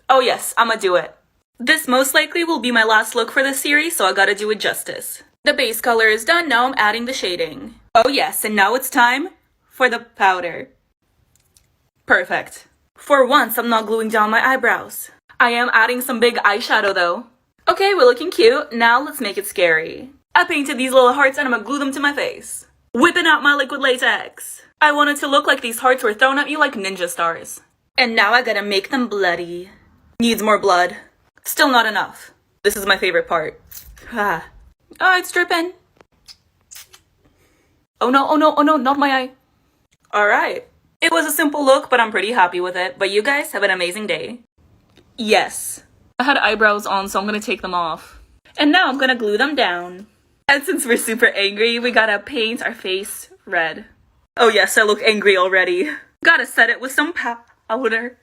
Oh yes, I'ma do it. This most likely will be my last look for this series, so I gotta do it justice. The base color is done, now I'm adding the shading. Oh yes, and now it's time for the powder. Perfect. For once, I'm not gluing down my eyebrows. I am adding some big eyeshadow though. Okay, we're looking cute. Now let's make it scary. I painted these little hearts and I'm gonna glue them to my face. Whipping out my liquid latex. I wanted to look like these hearts were thrown at me like ninja stars. And now I gotta make them bloody. Needs more blood. Still not enough. This is my favorite part. Oh, it's dripping. Oh no, not my eye. Alright. It was a simple look, but I'm pretty happy with it. But you guys have an amazing day. Yes. I had eyebrows on, so I'm gonna take them off. And now I'm gonna glue them down. And since we're super angry, we gotta paint our face red. Oh yes, I look angry already. Gotta set it with some powder.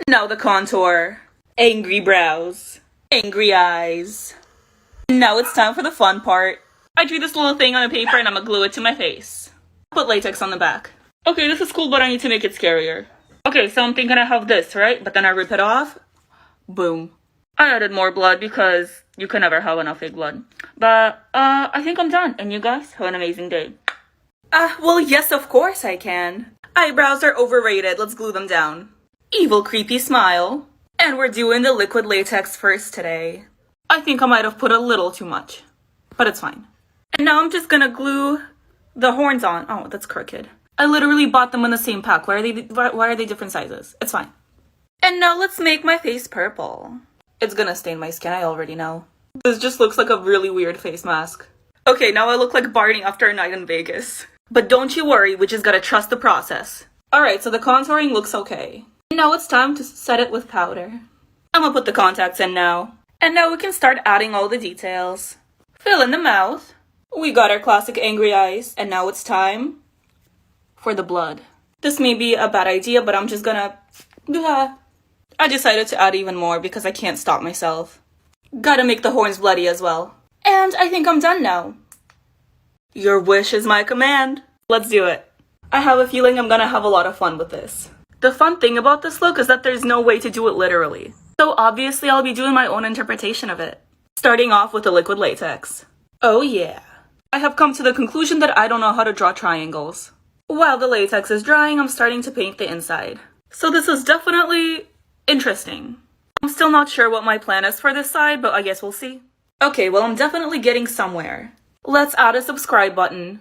Now the contour. Angry brows. Angry eyes. Now it's time for the fun part. I drew this little thing on a paper and I'm gonna glue it to my face. Put latex on the back. Okay, this is cool, but I need to make it scarier. Okay, so I'm thinking I have this, right? But then I rip it off. Boom. I added more blood because you can never have enough fake blood. But, I think I'm done. And you guys have an amazing day. Well, yes, of course I can. Eyebrows are overrated. Let's glue them down. Evil, creepy smile. And we're doing the liquid latex first today. I think I might have put a little too much. But it's fine. And now I'm just gonna glue the horns on. Oh, that's crooked. I literally bought them in the same pack. Why are they different sizes? It's fine. And now let's make my face purple. It's gonna stain my skin, I already know. This just looks like a really weird face mask. Okay, now I look like Barney after a night in Vegas. But don't you worry, we just gotta trust the process. Alright, so the contouring looks okay. Now it's time to set it with powder. I'm gonna put the contacts in now. And now we can start adding all the details. Fill in the mouth. We got our classic angry eyes. And now it's time for the blood. This may be a bad idea, but I'm just gonna... I decided to add even more because I can't stop myself. Gotta make the horns bloody as well. And I think I'm done now. Your wish is my command. Let's do it. I have a feeling I'm gonna have a lot of fun with this. The fun thing about this look is that there's no way to do it literally. So obviously I'll be doing my own interpretation of it. Starting off with the liquid latex. Oh yeah. I have come to the conclusion that I don't know how to draw triangles. While the latex is drying, I'm starting to paint the inside. So this is definitely interesting. I'm still not sure what my plan is for this side, but I guess we'll see. Okay, well I'm definitely getting somewhere. Let's add a subscribe button.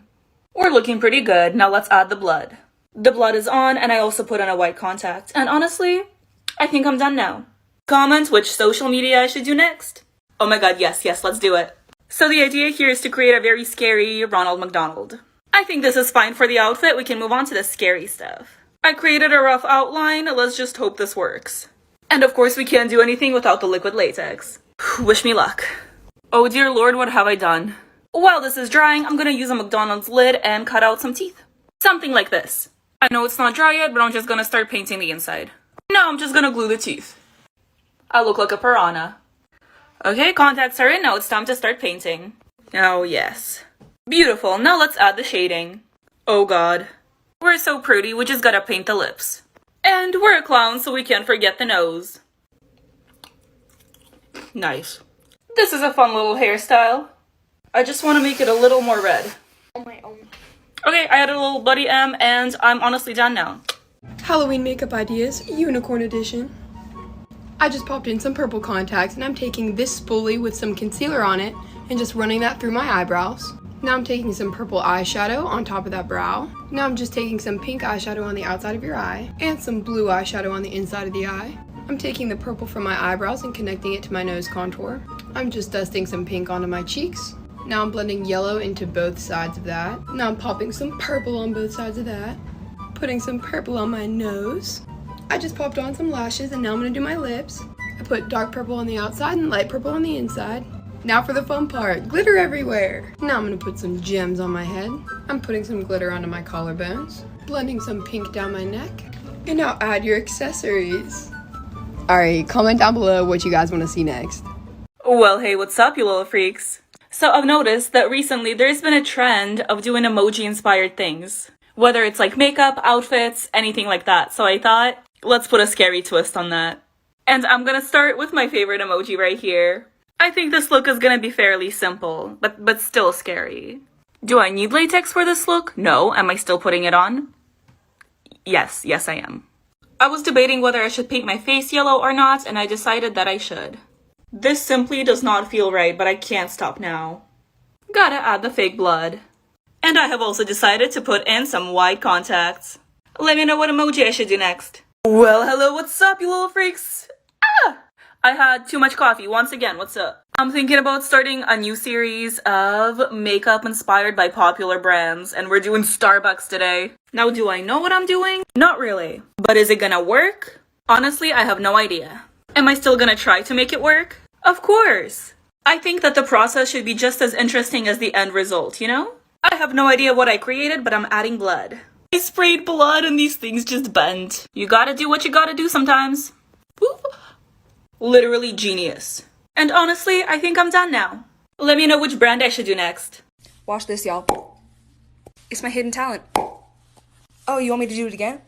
We're looking pretty good. Now let's add the blood. The blood is on, and I also put on a white contact. And honestly, I think I'm done now. Comment which social media I should do next. Oh my god, yes, let's do it. So the idea here is to create a very scary Ronald McDonald. I think this is fine for the outfit. We can move on to the scary stuff. I created a rough outline. Let's just hope this works. And of course we can't do anything without the liquid latex. Wish me luck. Oh dear lord, what have I done? While this is drying, I'm gonna use a McDonald's lid and cut out some teeth. Something like this. I know it's not dry yet, but I'm just gonna start painting the inside. Now I'm just gonna glue the teeth. I look like a piranha. Okay, contacts are in. Now it's time to start painting. Oh yes. Beautiful. Now let's add the shading. Oh god. We're so pretty, we just gotta paint the lips. And we're a clown, so we can't forget the nose. Nice. This is a fun little hairstyle. I just want to make it a little more red. On my own. Okay, I added a little Buddy M, and I'm honestly done now. Halloween makeup ideas, unicorn edition. I just popped in some purple contacts, and I'm taking this spoolie with some concealer on it and just running that through my eyebrows. Now I'm taking some purple eyeshadow on top of that brow. Now I'm just taking some pink eyeshadow on the outside of your eye and some blue eyeshadow on the inside of the eye. I'm taking the purple from my eyebrows and connecting it to my nose contour. I'm just dusting some pink onto my cheeks. Now I'm blending yellow into both sides of that. Now I'm popping some purple on both sides of that. Putting some purple on my nose. I just popped on some lashes and now I'm gonna do my lips. I put dark purple on the outside and light purple on the inside. Now for the fun part, glitter everywhere. Now I'm gonna put some gems on my head. I'm putting some glitter onto my collarbones. Blending some pink down my neck. And now add your accessories. Alright, comment down below what you guys wanna see next. Well, hey, what's up, you little freaks? So I've noticed that recently there's been a trend of doing emoji-inspired things. Whether it's like makeup, outfits, anything like that. So I thought, let's put a scary twist on that. And I'm gonna start with my favorite emoji right here. I think this look is gonna be fairly simple, but still scary. Do I need latex for this look? No. Am I still putting it on? Yes, I am. I was debating whether I should paint my face yellow or not, and I decided that I should. This simply does not feel right, but I can't stop now. Gotta add the fake blood. And I have also decided to put in some white contacts. Let me know what emoji I should do next. Well, hello, what's up, you little freaks? I had too much coffee once again, what's up? I'm thinking about starting a new series of makeup inspired by popular brands, and we're doing Starbucks today. Now, do I know what I'm doing? Not really. But is it gonna work? Honestly, I have no idea. Am I still gonna try to make it work? Of course. I think that the process should be just as interesting as the end result, you know? I have no idea what I created, but I'm adding blood. I sprayed blood and these things just bent. You gotta do what you gotta do sometimes. Boop. Literally genius. And honestly, I think I'm done now. Let me know which brand I should do next. Watch this, y'all. It's my hidden talent. Oh, you want me to do it again?